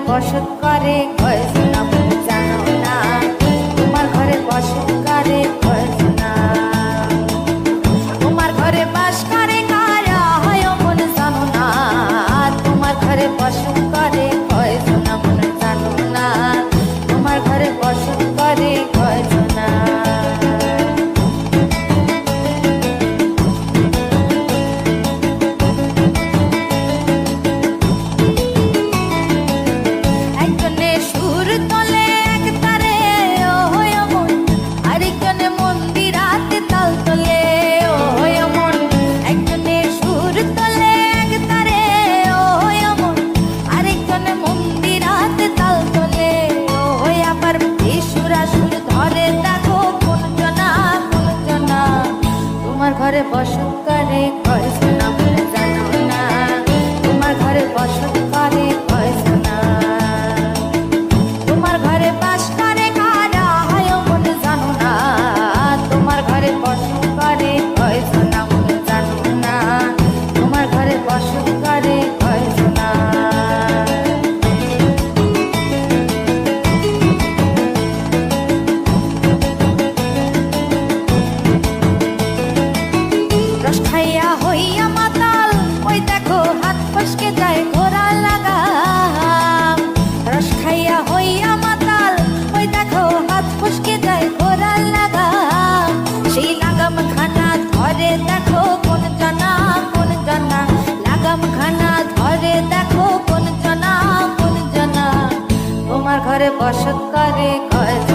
বসত করে কয়জনা মনে জানো না, তোমার ঘরে বসত করে কয়জনা, তোমার ঘরে বাস করে কারা হয় মনে জানো না, তোমার ঘরে বসত করে কয়জনা মনে জানো না, তোমার ঘরে বসত করে কয়জনা। ঘরে বসত করে কয়জনা মনে জানো না, তোমার ঘরে বসত করে কয়জনা, তোমার ঘরে বাস করে কারা হয় মনে জানো না, তোমার ঘরে বসত করে কয়জনা মনে জানো না, তোমার ঘরে বসত করে কয়জনা। রস খাইয়া হইয়া মাতাল ওই দেখো হাত ফসকে যায় ঘোড়া লাগাম, রস খাইয়া হইয়া মাতাল ওই দেখো হাত ফসকে যায় ঘোড়া লাগাম, সেই লাগাম খানা ধরে দেখো কোন জনা, লাগাম খানা ধরে দেখো কোন জনা, তোমার ঘরে বসত করে কয়জনা।